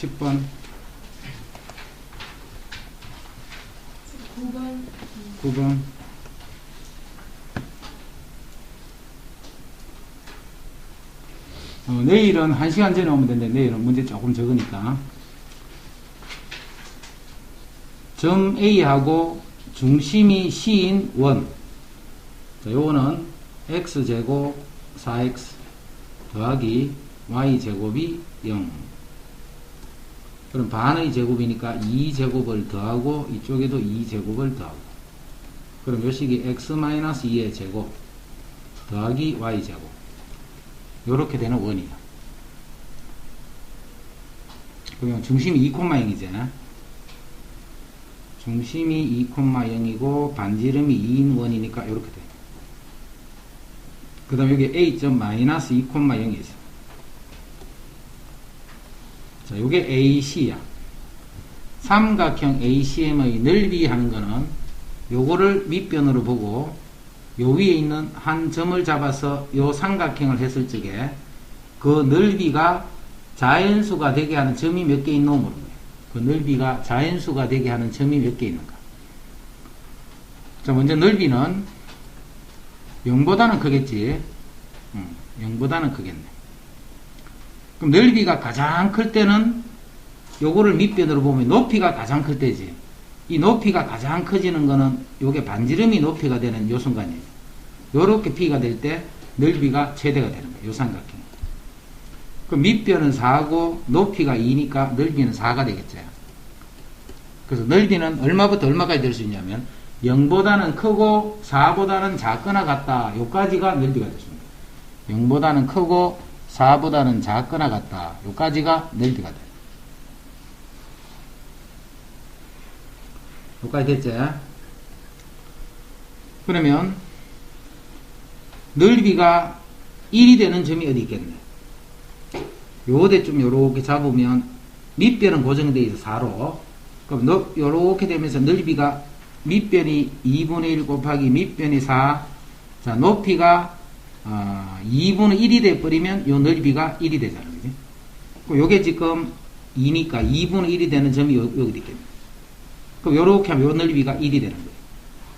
10번 9번 내일은 1시간 전에 오면 되는데 내일은 문제 조금 적으니까 점 A하고 중심이 C인 원. 자, 요거는 x제곱 4x 더하기 y제곱이 0. 그럼 반의 제곱이니까 2제곱을 더하고 이쪽에도 2제곱을 더하고. 그럼 요 식이 x-2의 제곱 더하기 y제곱. 요렇게 되는 원이야. 그러면 중심이 2,0이잖아. 중심이 2,0이고 반지름이 2인 원이니까 이렇게 돼. 그 다음 여기 a.-2,0이 있어. 자, 요게 AC야. 삼각형 ACM의 넓이 하는 거는 요거를 밑변으로 보고 요 위에 있는 한 점을 잡아서 요 삼각형을 했을 적에 그 넓이가 자연수가 되게 하는 점이 몇 개 있노 모르는 거예요. 그 넓이가 자연수가 되게 하는 점이 몇 개 있는가. 자, 먼저 넓이는 0보다는 크겠지. 0보다는 크겠네. 그럼 넓이가 가장 클 때는 요거를 밑변으로 보면 높이가 가장 클 때지. 이 높이가 가장 커지는 거는 요게 반지름이 높이가 되는 요 순간이에요. 요렇게 P가 될 때 넓이가 최대가 되는 거예요. 요 삼각형. 그럼 밑변은 4고 높이가 2니까 넓이는 4가 되겠죠. 그래서 넓이는 얼마부터 얼마까지 될 수 있냐면 0보다는 크고 4보다는 작거나 같다. 요까지가 넓이가 됐습니다. 0보다는 크고 4보다는 작거나 같다. 요까지가 넓이가 돼요. 요까지 됐죠? 그러면 넓이가 1이 되는 점이 어디 있겠네? 요대쯤 요렇게 잡으면 밑변은 고정되어 있어 4로. 그럼 요렇게 되면서 넓이가 밑변이 2분의 1 곱하기 밑변이 4. 자, 높이가 2분의 1이 돼버리면 요 넓이가 1이 되잖아. 그지? 요게 지금 2니까 2분의 1이 되는 점이 여기 있겠네. 그럼 요렇게 하면 요 넓이가 1이 되는 거예요.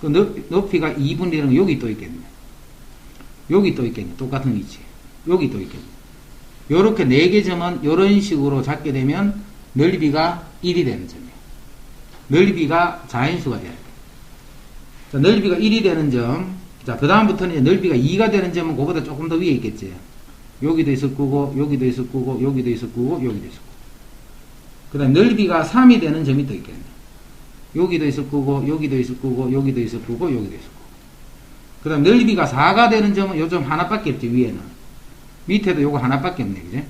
그 높이가 2분의 1은 여기 또 있겠네. 여기 또 있겠네. 똑같은 위치. 여기 또 있겠네. 요렇게 4개 점은 요런 식으로 잡게 되면 넓이가 1이 되는 점이에요. 넓이가 자연수가 돼야 돼. 자, 넓이가 1이 되는 점. 자, 그 다음부터는 이제 넓이가 2가 되는 점은 그거보다 조금 더 위에 있겠지. 여기도 있을 거고, 여기도 있을 거고, 여기도 있을 거고, 여기도 있을 거고. 그 다음 넓이가 3이 되는 점이 또 있겠네. 여기도 있을 거고, 여기도 있을 거고, 여기도 있을 거고, 여기도 있을 거고. 그 다음 넓이가 4가 되는 점은 요 점 하나밖에 없지, 위에는. 밑에도 요거 하나밖에 없네, 그지?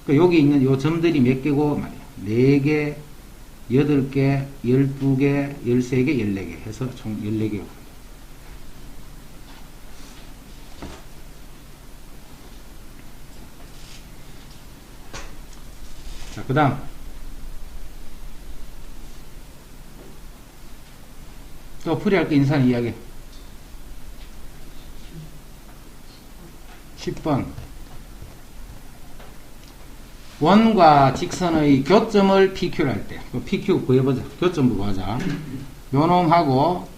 그 여기 있는 요 점들이 몇 개고 말이야. 4개, 8개, 12개, 13개, 14개 해서 총 14개고. 자, 그 다음. 또 풀이할 게 인산 이야기. 10번. 원과 직선의 교점을 PQ를 할 때, PQ 구해보자. 교점 구하자. 요놈하고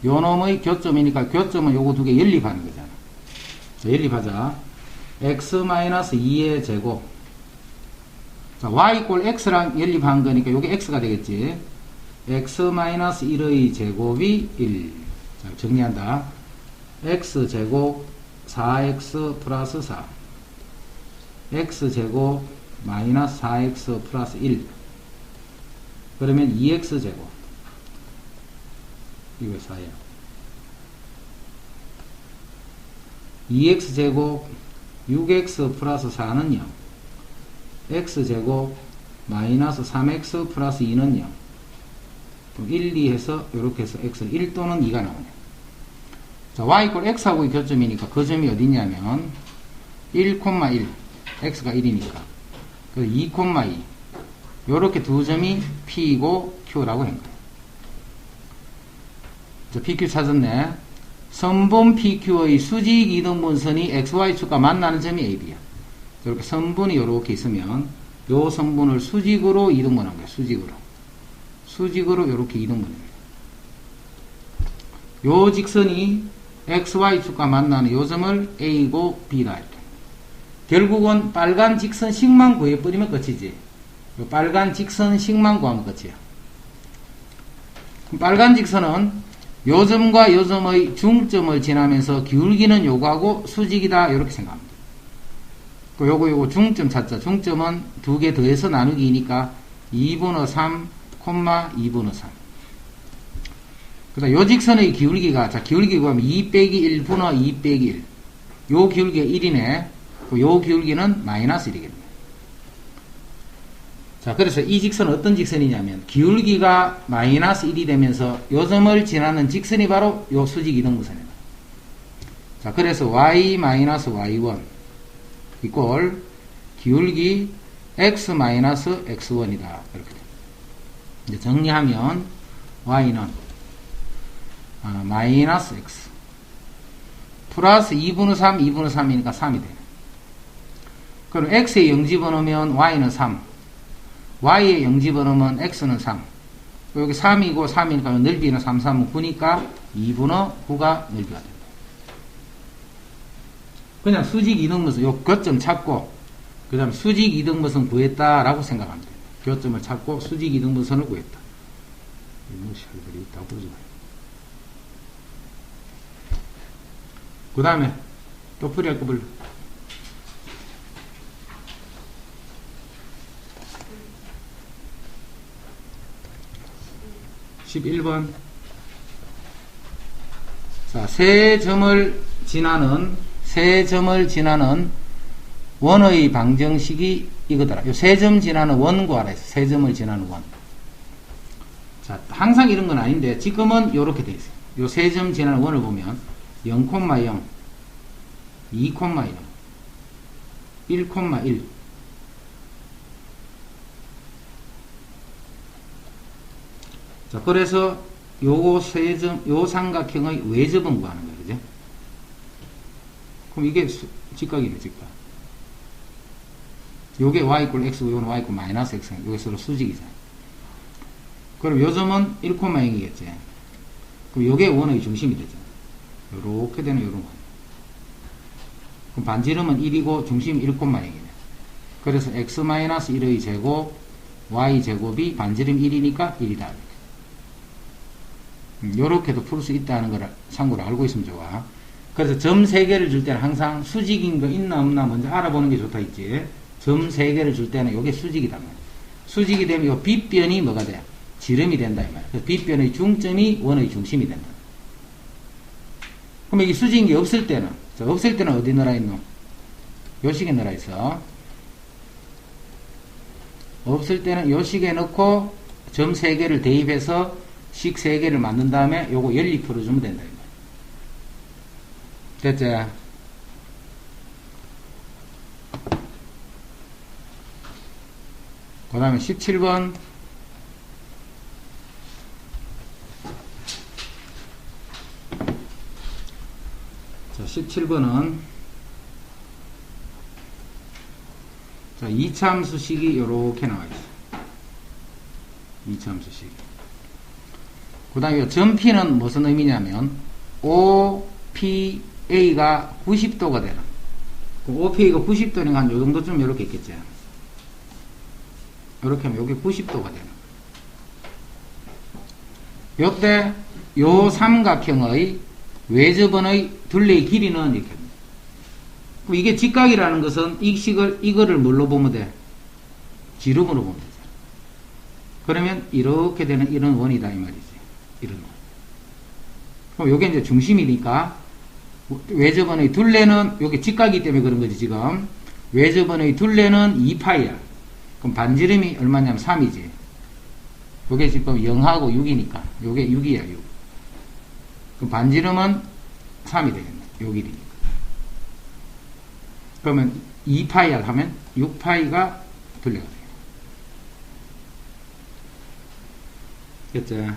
요놈의 교점이니까 교점은 요거 두 개 연립하는 거잖아. 자, 연립하자. x-2의 제곱. 자, y = x랑 연립한 거니까 요게 x가 되겠지. x-1의 제곱이 1. 자, 정리한다. x제곱 4x 플러스 4. x제곱 마이너스 4x 플러스 1. 그러면 2x제곱. 이거 4야. 2x제곱 6x 플러스 4는 0. x제곱 마이너스 3x 플러스 2는 0. 1, 2 해서 이렇게 해서 x 1 또는 2가 나오네. 자, y = x하고의 교점이니까 그 점이 어디냐면 1, 1 x가 1이니까 2, 2 요렇게 두 점이 P이고 Q라고 한 거예요. 자, PQ 찾았네. 선분 PQ의 수직 이등분선이 XY축과 만나는 점이 AB야. 이렇게 선분이 이렇게 있으면 요 성분을 수직으로 이등분한 거예요. 수직으로 이렇게 이등분합니다. 요 직선이 XY축과 만나는 요 점을 A고 B다. 이렇게. 결국은 빨간 직선식만 구해버리면 끝이지. 요 빨간 직선식만 구하면 끝이야. 빨간 직선은 요 점과 요 점의 중점을 지나면서 기울기는 요거하고 수직이다. 이렇게 생각합니다. 요거 중점 찾자. 중점은 두 개 더해서 나누기니까 2분의 3, 2분의 3. 그 다음 요 직선의 기울기가, 자, 기울기 구하면 2 빼기 1분의 2 빼기 1. 요 기울기가 1이네. 요 기울기는 마이너스 1이겠네. 자, 그래서 이 직선은 어떤 직선이냐면, 기울기가 마이너스 1이 되면서 요 점을 지나는 직선이 바로 요 수직 이등분선이다. 자, 그래서 y-y1 이꼴 기울기 x-x1이다. 이렇게 됩니다. 이제 정리하면 y는 마이너스 x 플러스 2분의 3, 2분의 3이니까 3이 되네. 그럼 x에 0 집어넣으면 y는 3, y에 0 집어넣으면 x는 3. 여기 3이고 3이니까 넓이는 3, 3은 9니까 2분의 9가 넓이가 된다. 그냥 수직 이등분선 요 교점 찾고 그 다음에 수직 이등분선 구했다라고 생각하면 돼요. 교점을 찾고 수직 이등분선을 구했다. 무시할 일이 있다고 그러지 마요. 그 다음에 또 풀이할 거 불러. 11번. 자, 세 점을 지나는 원의 방정식이 이거더라. 요 세 점 지나는 원 구하라 했어. 세 점을 지나는 원. 자, 항상 이런 건 아닌데 지금은 요렇게 돼 있어요. 요 세 점 지나는 원을 보면 0, 0, 2, 0, 1, 1. 자, 그래서 요거 세 점, 요 삼각형의 외접은 구하는 거예요. 그죠? 그럼 이게 직각이네, 직각. 요게 y 이퀄 x고 요건 y 이퀄 마이너스 x. 요게 서로 수직이잖아. 그럼 요 점은 1, 0이겠지. 그럼 요게 원의 중심이 되죠. 요렇게 되는 요런 거. 그럼 반지름은 1이고 중심이 1, 0이네. 그래서 x-1의 제곱, y 제곱이 반지름 1이니까 1이다. 요렇게도 풀 수 있다는 걸 참고로 알고 있으면 좋아. 그래서 점 3개를 줄 때는 항상 수직인 거 있나 없나 먼저 알아보는 게 좋다 있지. 점 3개를 줄 때는 요게 수직이다 말이야. 수직이 되면 요 빗변이 뭐가 돼? 지름이 된다 이 말이야. 그래서 빗변의 중점이 원의 중심이 된다. 그럼 여기 수직인 게 없을 때는, 자, 없을 때는 어디 넣어라 있노? 요 식에 넣어라 있어. 없을 때는 요 식에 넣고 점 3개를 대입해서 식 3개를 만든 다음에 요거 연립 풀어주면 된다. 됐지? 그 다음에 17번. 자, 17번은 자, 이차함수식이 요렇게 나와 있어. 이차함수식. 그 다음에 점 P는 무슨 의미냐면 OPA가 90도가 되는, OPA가 90도니까 한 요정도쯤 요렇게 있겠지. 요렇게 하면 요게 90도가 되는. 요때 요 삼각형의 외접원의 둘레의 길이는 이렇게. 이게 직각이라는 것은 이거를 뭘로 보면 돼? 지름으로 보면 되죠. 그러면 이렇게 되는 이런 원이다 이 말이지. 이런 원. 그럼 요게 이제 중심이니까 외접원의 둘레는 요게 직각이기 때문에 그런 거지 지금. 외접원의 둘레는 2파이야. 그럼 반지름이 얼마냐면 3이지. 요게 지금 0하고 6이니까 요게 6이야 6. 그럼 반지름은 3이 되겠네. 요 길이니까. 그러면 2파이야 하면 6파이가 둘레가 되겠네. 됐죠?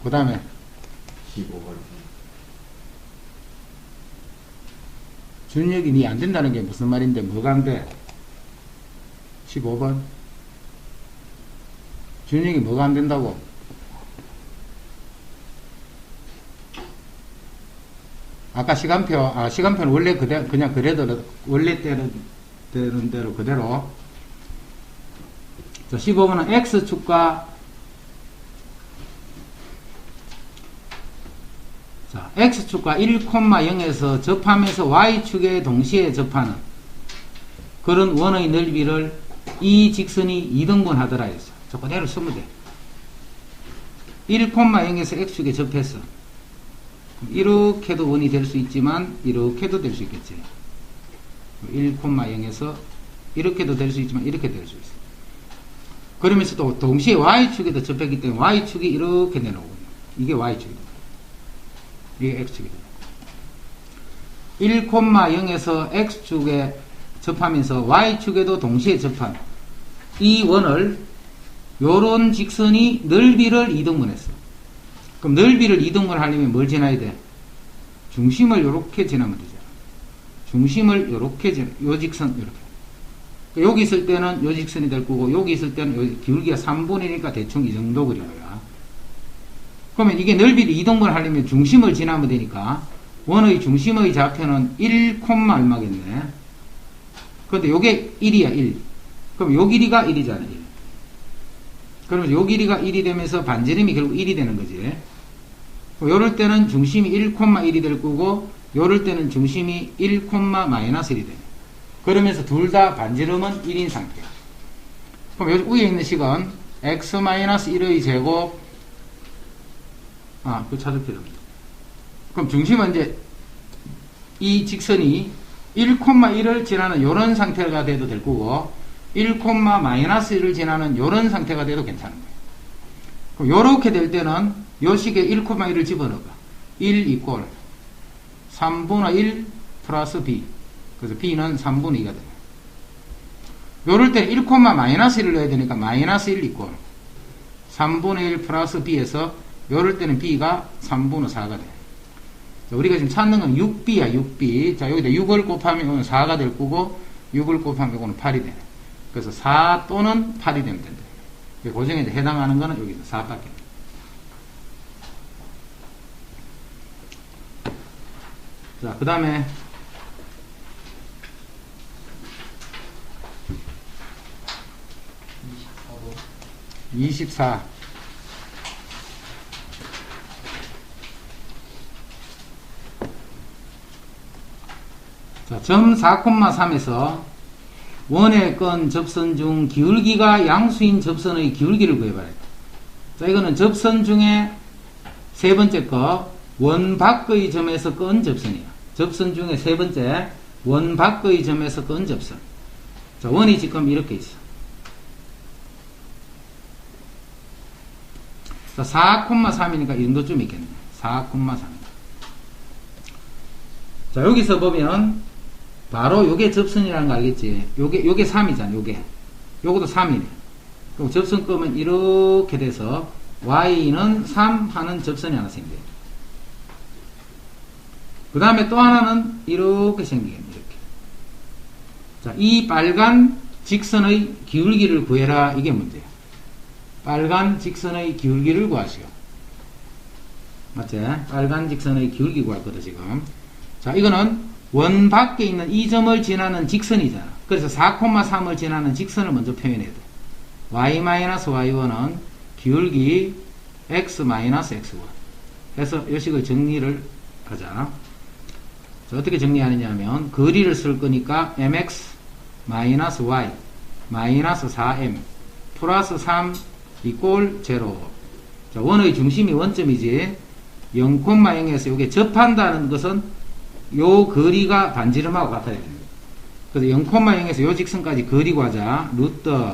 그 다음에 15번. 준역이 니 안 된다는 게 무슨 말인데 뭐가 안 돼? 15번. 준영이 뭐가 안 된다고? 아까 시간표는 원래 그냥 그래도, 원래 되는 대로 그대로. 자, 15번은 X축과, 자, X축과 1,0에서 접하면서 Y축에 동시에 접하는 그런 원의 넓이를 이 직선이 2등분 하더라 했어. 저 그대로 쓰면 돼. 1,0에서 X축에 접했어. 이렇게도 원이 될 수 있지만 이렇게도 될 수 있겠지. 1,0에서 이렇게도 될 수 있지만 이렇게 될 수 있어. 그러면서 또 동시에 Y축에도 접했기 때문에 Y축이 이렇게 내려오거든요. 이게 Y축이다. 이게 X축이다. 1,0에서 X축에 접하면서 Y축에도 동시에 접한 이 원을 요런 직선이 넓이를 2등분 했어. 그럼 넓이를 2등분 하려면 뭘 지나야 돼? 중심을 요렇게 지나면 되잖아. 중심을 요렇게 요 직선 요렇게. 여기 있을 때는 요 직선이 될 거고 여기 있을 때는 여기 기울기가 3분이니까 대충 이 정도 그린 거야. 그러면 이게 넓이를 2등분 하려면 중심을 지나면 되니까 원의 중심의 좌표는 1, 얼마겠네. 그런데 요게 1이야 1. 그럼 요 길이가 1이잖아 1. 그러면 요 길이가 1이 되면서 반지름이 결국 1이 되는 거지. 요럴 때는 중심이 1,1이 될 거고 요럴 때는 중심이 1, -1이 되네. 그러면서 둘 다 반지름은 1인 상태야. 그럼 요 위에 있는 식은 x-1의 제곱, 그거 찾을 필요 없다. 그럼 중심은 이제 이 직선이 1,1을 지나는 요런 상태가 돼도 될 거고 1,-1을 지나는 요런 상태가 돼도 괜찮은 거예요. 그럼 요렇게 될 때는 요 식에 1,1을 집어넣어봐. 1 이꼴 3분의 1 플러스 b. 그래서 b는 3분의 2가 돼요. 요럴 때는 1,-1을 넣어야 되니까 -1 이꼴 3분의 1 플러스 b에서 요럴 때는 b가 3분의 4가 돼요. 자, 우리가 지금 찾는 건 6b야 6b. 자, 여기다 6을 곱하면 이거는 4가 될 거고 6을 곱하면 이거는 8이 되네. 그래서 4 또는 8이 되면 된다. 그 중에 해당하는 거는 여기서 4밖에. 자, 그 다음에 24. 자, 점 4,3에서 원의 건 접선 중 기울기가 양수인 접선의 기울기를 구해봐야 돼. 자, 이거는 접선 중에 세 번째 거, 원 밖의 점에서 건 접선이야. 접선 중에 세 번째, 원 밖의 점에서 건 접선. 자, 원이 지금 이렇게 있어. 자, 4,3이니까 이 정도쯤 있겠네. 4,3. 자, 여기서 보면, 바로 요게 접선이라는 거 알겠지? 요게 3이잖아, 요게. 요것도 3이네. 그럼 접선 끄면 이렇게 돼서, y는 3 하는 접선이 하나 생겨요. 그 다음에 또 하나는 이렇게 생기겠네, 이렇게. 자, 이 빨간 직선의 기울기를 구해라. 이게 문제야. 빨간 직선의 기울기를 구하시오. 맞지? 빨간 직선의 기울기 구할 거다, 지금. 자, 이거는 원 밖에 있는 이 점을 지나는 직선이잖아. 그래서 4,3을 지나는 직선을 먼저 표현해야 돼. y-y1은 기울기 x-x1. 해서 이 식을 정리를 하자. 자, 어떻게 정리하느냐 하면, 거리를 쓸 거니까 mx-y -4m 플러스 3 이꼴 0. 자, 원의 중심이 원점이지. 0,0에서 이게 접한다는 것은 요 거리가 반지름하고 같아야 됩니다. 그래서 0,0에서 요 직선까지 거리 구하자. 루트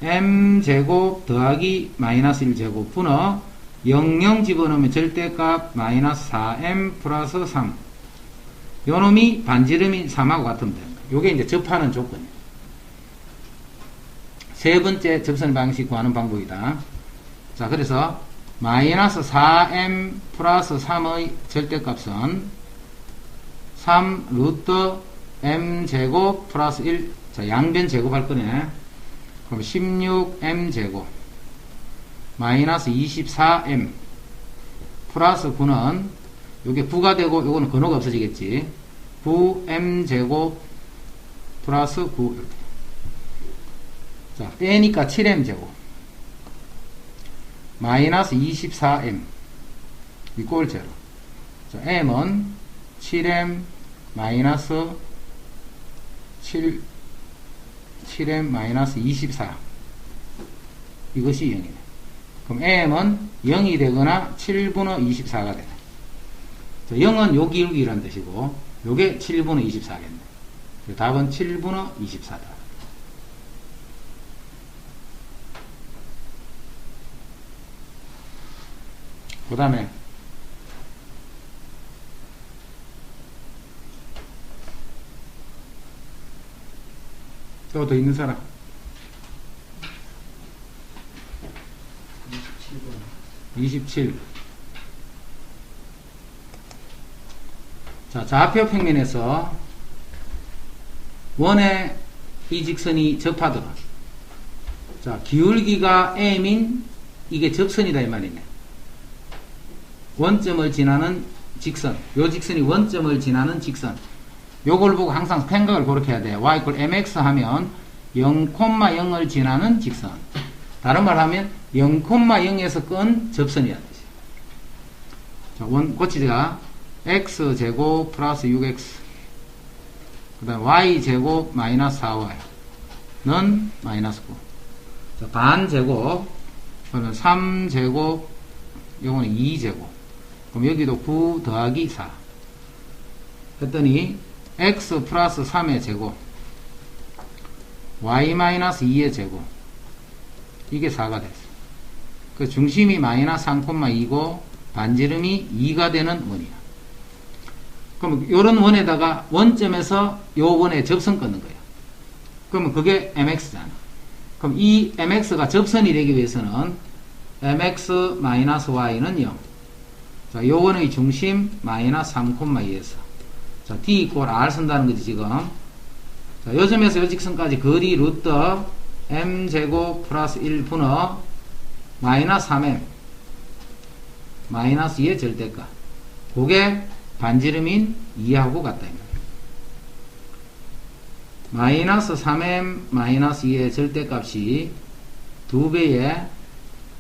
m제곱 더하기 -1제곱 분어 00 집어넣으면 절대값 -4m 플러스 3. 요 놈이 반지름이 3하고 같으면 됩니다. 요게 이제 접하는 조건이에요. 세 번째 접선 방식 구하는 방법이다. 자, 그래서 -4m 플러스 3의 절대값은 3 루트 m제곱 플러스 1 자, 양변 제곱할 거네. 그럼 16m 제곱 마이너스 24m 플러스 9는 요게 9가 되고 요거는 근호가 없어지겠지. 9m 제곱 플러스 9 이렇게. 자, 빼니까 7m 제곱 마이너스 24m 이 꼴제로. 자, m은 7m 마이너스 7m 마이너스 24 이것이 0이네. 그럼 m은 0이 되거나 7분의 24가 되네. 자, 0은 요 기울기란 뜻이고 요게 7분의 24겠네. 답은 7분의 24다. 그 다음에 또 더 있는 사람 27. 자, 좌표 평면에서 원의 이 직선이 접하더라. 자, 기울기가 m인 이게 접선이다 이 말이네. 원점을 지나는 직선, 요 직선이 원점을 지나는 직선. 요걸 보고 항상 생각을 그렇게 해야 돼. y = mx 하면 0,0을 지나는 직선. 다른 말 하면 0,0에서 끈 접선이라는 뜻이야. 자, 원 고치자. x제곱 플러스 6x 그 다음 y제곱 마이너스 4y는 마이너스 9. 자, 반제곱 그러면 3제곱 요거는 2제곱. 그럼 여기도 9 더하기 4 했더니 x 플러스 3의 제곱 y 마이너스 2의 제곱 이게 4가 됐어. 그 중심이 마이너스 3,2고 반지름이 2가 되는 원이야. 그럼 요런 원에다가 원점에서 요 원에 접선 끊는 거야. 그러면 그게 mx잖아. 그럼 이 mx가 접선이 되기 위해서는 mx 마이너스 y는 0. 자, 요 원의 중심 마이너스 3,2에서 자, d = r 쓴다는 거지 지금. 자, 요 점에서 요 직선까지 거리 루트 m제곱 플러스 1분의 마이너스 3m 마이너스 2의 절대값. 그게 반지름인 2하고 같다. 마이너스 3m 마이너스 2의 절대값이 2배의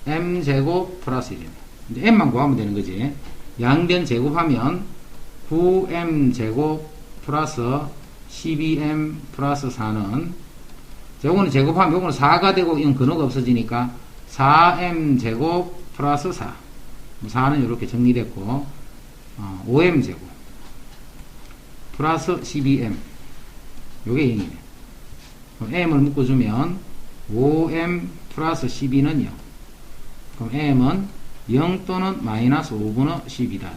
m제곱 플러스 1이네. 이제 m만 구하면 되는 거지. 양변 제곱하면 9m제곱 플러스 12m 플러스 4는 요거는 제곱하면 요거는 4가 되고 이건 근호가 없어지니까 4m제곱 플러스 4 4는 이렇게 정리됐고 5m제곱 플러스 12m 요게 0이네. 그럼 m을 묶어주면 5m 플러스 12는 0. 그럼 m은 0 또는 마이너스 5분의 10이다.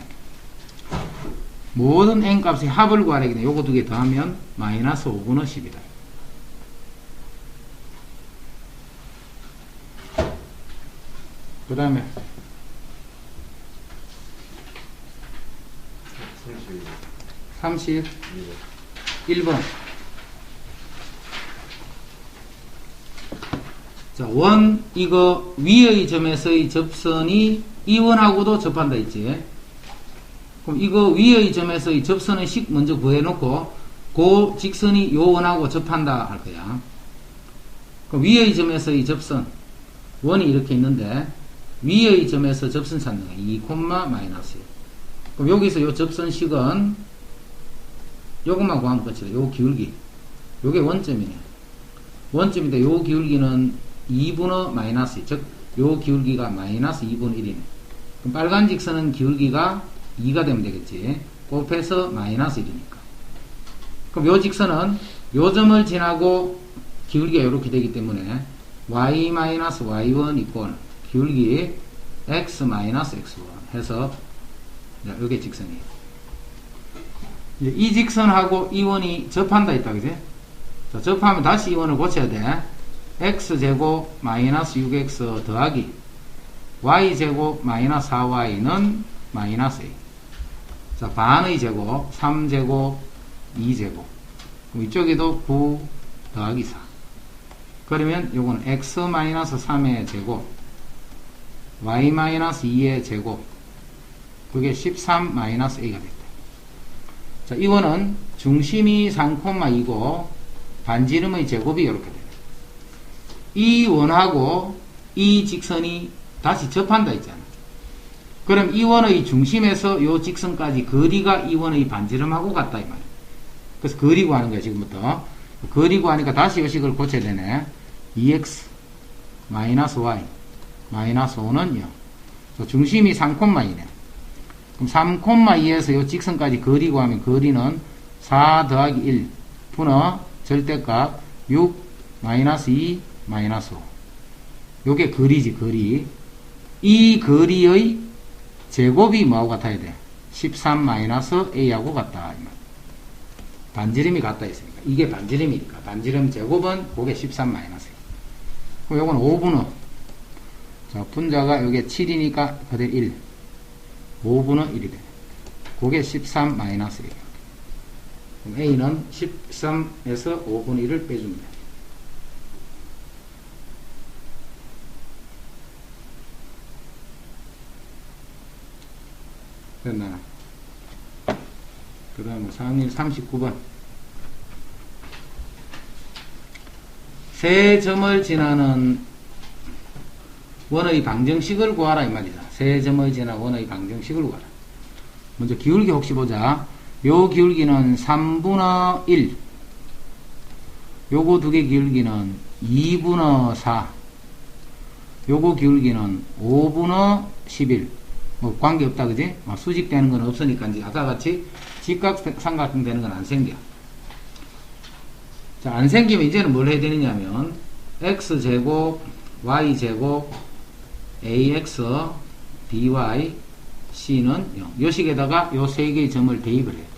모든 n 값의 합을 구하라. 요거 두 개 더하면 마이너스 5분의 10이다. 그 다음에 31번. 자, 원, 이거 위의 점에서의 접선이 이 원하고도 접한다 있지. 그럼 이거 위의 점에서의 접선의 식 먼저 구해놓고 그 직선이 요 원하고 접한다 할 거야. 그럼 위의 점에서의 접선 원이 이렇게 있는데 위의 점에서 접선 찾는 거야. 2, 마이너스 1. 그럼 여기서 요 접선식은 요것만 구하면 끝이다. 요 기울기. 요게 원점이네. 원점인데 요 기울기는 2분의 마이너스 2. 즉, 요 기울기가 마이너스 2분의 1이네. 그럼 빨간 직선은 기울기가 2가 되면 되겠지. 곱해서 마이너스 1이니까. 그럼 요 직선은 요 점을 지나고 기울기가 이렇게 되기 때문에 y 마이너스 y1 이꼴 기울기 x 마이너스 x1 해서 요게 직선이에요. 이제 이 직선하고 이 원이 접한다 있다, 그지? 자, 접하면 다시 이 원을 고쳐야 돼. x제곱 마이너스 6x 더하기 y제곱 마이너스 4y는 마이너스 2. 자, 반의 제곱 3제곱 2제곱. 그럼 이쪽에도 9 더하기 4. 그러면 요거는 x-3의 제곱, y-2의 제곱, 그게 13-a가 됐다. 자, 이거는 중심이 3,2고 반지름의 제곱이 이렇게 돼요. 이 원하고 이 직선이 다시 접한다 했잖아. 그럼 이 원의 중심에서 요 직선까지 거리가 이 원의 반지름하고 같다 이 말이야. 그래서 거리 구하는 거야 지금부터. 거리 구하니까 다시 요 식을 고쳐야 되네. 2x 마이너스 y 마이너스 5는 0. 중심이 3,2네. 그럼 3,2에서 요 직선까지 거리 구하면 거리는 4 더하기 1 분어 절대값 6 마이너스 2 마이너스 5. 요게 거리지 거리. 이 거리의 제곱이 뭐하고 같아야 돼? 13 마이너스 a하고 같다. 반지름이 같다 했으니까. 이게 반지름이니까. 반지름 제곱은 그게 13 마이너스. 그럼 요건 5분의. 자, 분자가 요게 7이니까 그대로 1. 5분의 1이 돼. 그게 13 마이너스 1. 그럼 a는 13에서 5분의 1을 빼주면 돼. 됐나? 그 다음에 상일 39번. 세 점을 지나는 원의 방정식을 구하라 이 말이다. 세 점을 지나 원의 방정식을 구하라. 먼저 기울기 혹시 보자. 요 기울기는 3분의 1. 요거 두 개 기울기는 2분의 4. 요거 기울기는 5분의 11. 뭐 관계없다 그지? 수직되는 건 없으니까 이제 아까 같이 직각삼각형 되는 건 안 생겨. 자, 안 생기면 이제는 뭘 해야 되느냐면 x제곱 y제곱 ax by c는 0. 요 식에다가 요 세 개의 점을 대입을 해야 돼.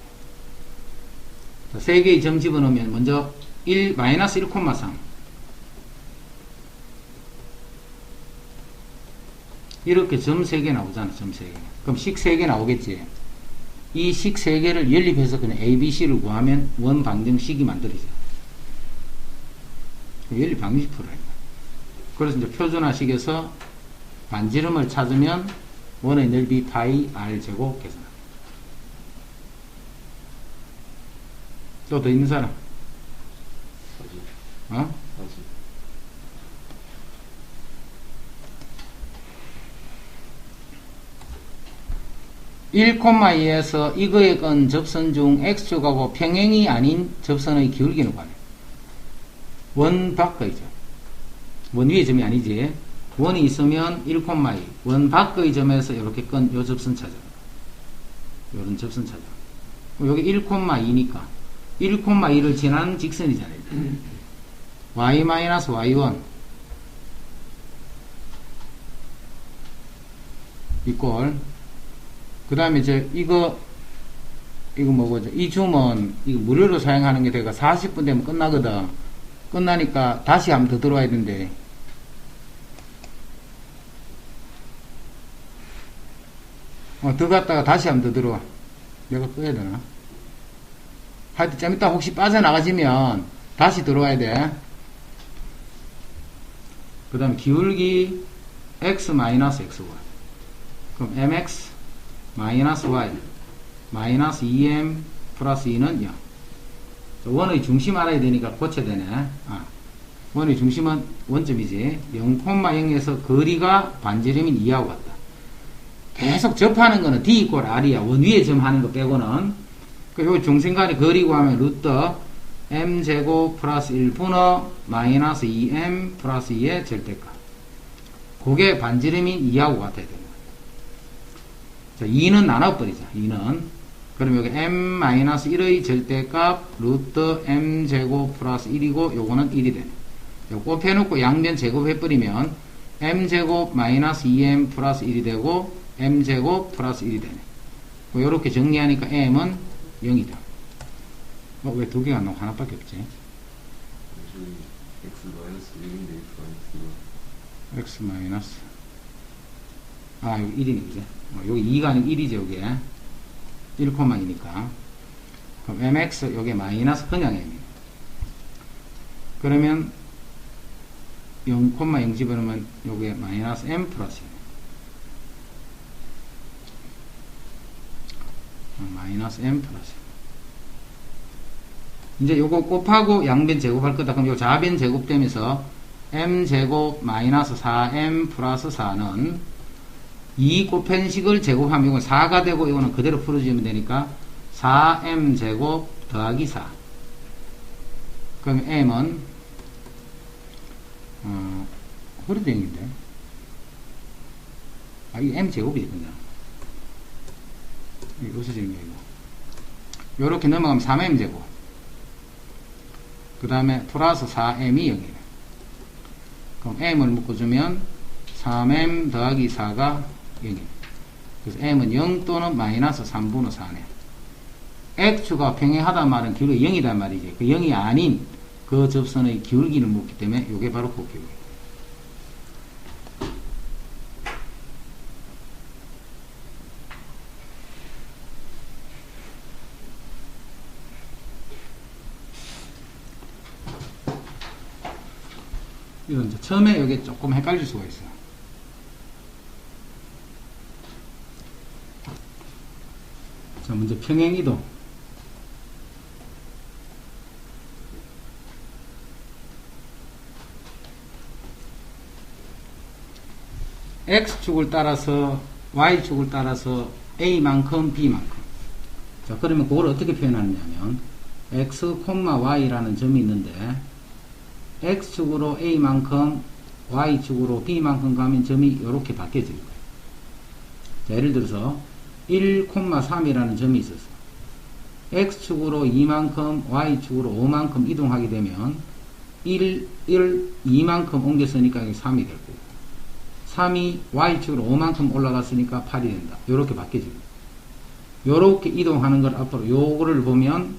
자, 세 개의 점 집어넣으면 먼저 1 마이너스 1,3 이렇게 점 3개 나오잖아. 점 3개. 그럼 식 3개 나오겠지. 이 식 3개를 연립해서 그냥 ABC를 구하면 원 방정식이 만들어져. 연립 방정식 풀어야 돼. 그래서 이제 표준화식에서 반지름을 찾으면 원의 넓이 파이 r 제곱 계산합니다. 또 더 있는 사람? 어? 1,2에서 이거에 건 접선 중 x축하고 평행이 아닌 접선의 기울기는 구하래. 원 밖의 점. 원 위의 점이 아니지. 원이 있으면 1,2. 원 밖의 점에서 이렇게 건 요 접선 찾아. 요런 접선 찾아. 여기 1,2니까 1,2를 지나는 직선이잖아요. y-y1 이꼴 그 다음에 이거 뭐고, 이 줌은 이거 무료로 사용하는 게 내가 40분 되면 끝나거든. 끝나니까 다시 한번 더 들어와야 된대. 더 갔다가 다시 한번 더 들어와. 내가 꺼야 되나? 하여튼 좀 이따 혹시 빠져나가시면 다시 들어와야 돼. 그 다음에 기울기 x-xy. 그럼 mx 마이너스 y 마이너스 2m 플러스 2는 0. 원의 중심 알아야 되니까 고쳐야 되네. 원의 중심은 원점이지. 0,0에서 거리가 반지름인 2하고 같다. 계속 접하는 거는 d 이꼴 r이야. 원 위에 점 하는 거 빼고는. 요 중심간의 거리 구하면 루트 m제곱 플러스 1분의 마이너스 2m 플러스 2의 절대값. 그게 반지름인 2하고 같아야 됩니다. 자, 2는 나눠버리자. 2는. 그럼 여기 m-1의 절대값 루트 m제곱 플러스 1이고 요거는 1이 되네. 요거 곱해놓고 양변 제곱해버리면 m제곱 마이너스 2m 플러스 1이 되고 m제곱 플러스 1이 되네. 요렇게 정리하니까 m은 0이다. 왜 두 개가 안 나오고 하나밖에 없지? x 마이너스 여기 1이네 그죠? 여기 2가 아니고 1이죠 여기 1,2니까 그럼 mx 여기 마이너스 그냥 m이에요. 그러면 0,0 집어넣으면 요게 마이너스 m 플러스 마이너스 m 플러스. 이제 요거 곱하고 양변 제곱할 거다. 그럼 요 좌변 제곱되면서 m 제곱 마이너스 4m 플러스 4는 2 곱한 식을 제곱하면 이건 4가 되고 이거는 그대로 풀어주면 되니까 4m 제곱 더하기 4. 그럼 m은 그래도 0인데 이거 m 제곱이지 그냥. 이거 없어지는 게 이거. 요렇게 넘어가면 3m 제곱. 그 다음에 플러스 4m이 0이네. 그럼 m을 묶어주면 3m 더하기 4가 0이네. 그래서 m은 0 또는 마이너스 3분의 4네. x축과 평행하단 말은 기울기가 0이단 말이지. 그 0이 아닌 그 접선의 기울기를 묻기 때문에 이게 바로 그 기울기. 이건 이제 처음에 여기 조금 헷갈릴 수가 있어요. 자, 먼저 평행이동. X축을 따라서 Y축을 따라서 A만큼 B만큼. 자, 그러면 그걸 어떻게 표현하느냐면 X, Y라는 점이 있는데 X축으로 A만큼 Y축으로 B만큼 가면 점이 이렇게 바뀌어질 거예요. 자, 예를 들어서 1,3이라는 점이 있어서 X축으로 2만큼 Y축으로 5만큼 이동하게 되면 2만큼 옮겼으니까 여기 3이 될 거고 3이 Y축으로 5만큼 올라갔으니까 8이 된다. 요렇게 바뀌어집니다. 요렇게 이동하는 걸 앞으로 요거를 보면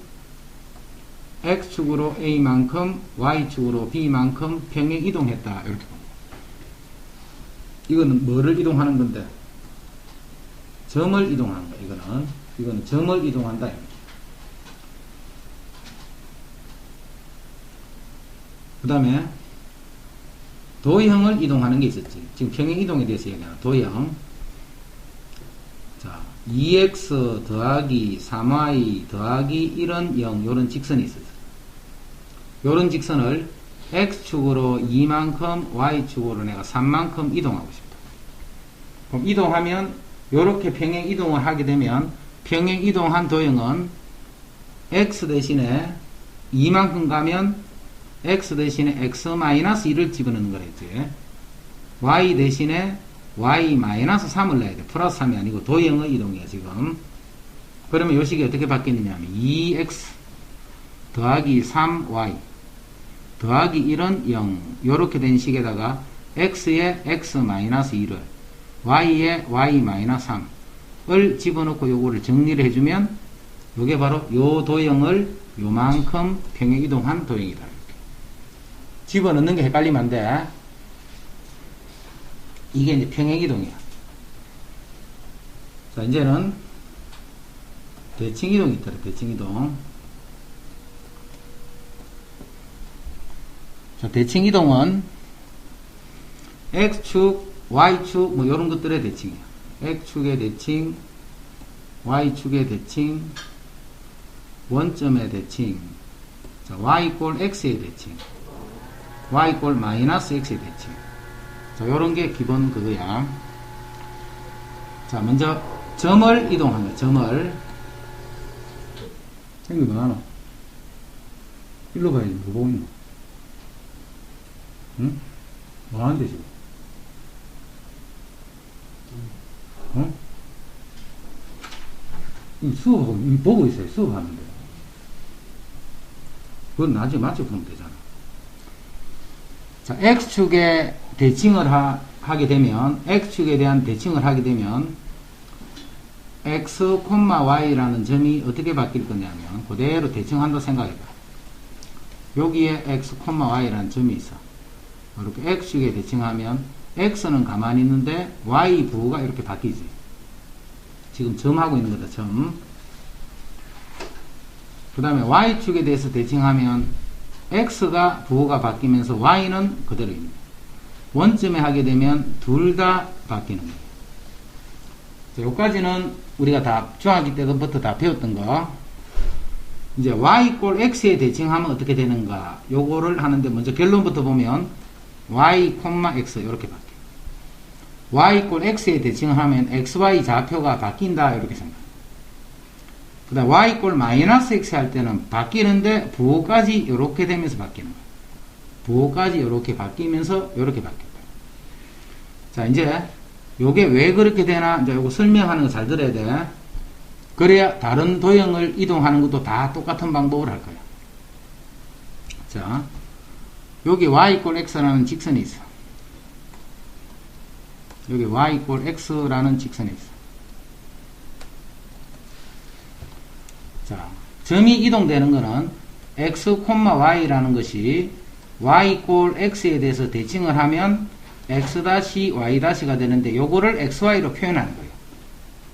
X축으로 A만큼 Y축으로 B만큼 평행 이동했다. 이렇게 봅니다. 이거는 뭐를 이동하는 건데? 점을 이동하는 거야. 이거는 점을 이동한다. 그 다음에 도형을 이동하는 게 있었지. 지금 평행 이동에 대해서 얘기하는 도형. 자, 2x 더하기 3y 더하기 1은 0 요런 직선이 있었어. 요런 직선을 x축으로 2만큼 y축으로 내가 3만큼 이동하고 싶다. 그럼 이동하면 요렇게 평행 이동을 하게 되면 평행 이동한 도형은 x 대신에 2만큼 가면 x 대신에 x-1을 집어넣는 거랬지. y 대신에 y-3을 넣어야 돼. 플러스 3이 아니고 도형의 이동이야 지금. 그러면 요 식이 어떻게 바뀌느냐 하면 2x 더하기 3y 더하기 1은 0 요렇게 된 식에다가 x에 x-2를 y에 y-3을 집어넣고 요거를 정리를 해주면 요게 바로 요 도형을 요만큼 평행 이동한 도형이다. 이렇게. 집어넣는 게 헷갈리면 안 돼. 이게 이제 평행 이동이야. 자, 이제는 대칭 이동이 있더라. 대칭 이동. 자, 대칭 이동은 X축, Y축, 뭐, 요런 것들의 대칭이야. X축의 대칭, Y축의 대칭, 원점의 대칭, 자, Y 꼴 X의 대칭, Y 꼴 마이너스 X의 대칭. 자, 요런 게 기본 그거야. 자, 먼저, 점을 이동한 거야, 점을. 생각이 뭐 하노? 일로 봐야지, 뭐 보고 있노? 응? 뭐 하는데, 지금? 어? 수업하고, 보고 있어요. 수업하는데. 그건 나중에 맞춰 보면 되잖아. 자, X축에 대칭을 하게 되면, X축에 대한 대칭을 하게 되면, X, Y라는 점이 어떻게 바뀔 거냐면, 그대로 대칭한다 생각해봐. 여기에 X, Y라는 점이 있어. 이렇게 X축에 대칭하면, X는 가만히 있는데, Y 부호가 이렇게 바뀌지. 지금 점하고 있는 거다, 점. 그 다음에 Y축에 대해서 대칭하면, x가 부호가 바뀌면서 y는 그대로입니다. 원점에 하게 되면 둘 다 바뀌는 거예요. 자, 여기까지는 우리가 다 중학기 때부터 다 배웠던 거. 이제 y 꼴 x에 대칭하면 어떻게 되는가 요거를 하는데, 먼저 결론부터 보면 y, x 이렇게 바뀌어요. y 꼴 x에 대칭하면 xy 좌표가 바뀐다 이렇게 생각해요. 그 다음 y 꼴 x 할 때는 바뀌는데 부호까지 이렇게 되면서 바뀌는 거예요. 부호까지 이렇게 바뀌면서 이렇게 바뀌어요. 자, 이제 요게 왜 그렇게 되나 이제 요거 설명하는 거 잘 들어야 돼. 그래야 다른 도형을 이동하는 것도 다 똑같은 방법을 할 거야. 자, 여기 y 꼴 x라는 직선이 있어. 여기 y 꼴 x라는 직선이 있어. 자, 점이 이동되는 거는 x, y라는 것이 y 꼴 x에 대해서 대칭을 하면 x y-가 되는데, 요거를 xy로 표현하는 거예요.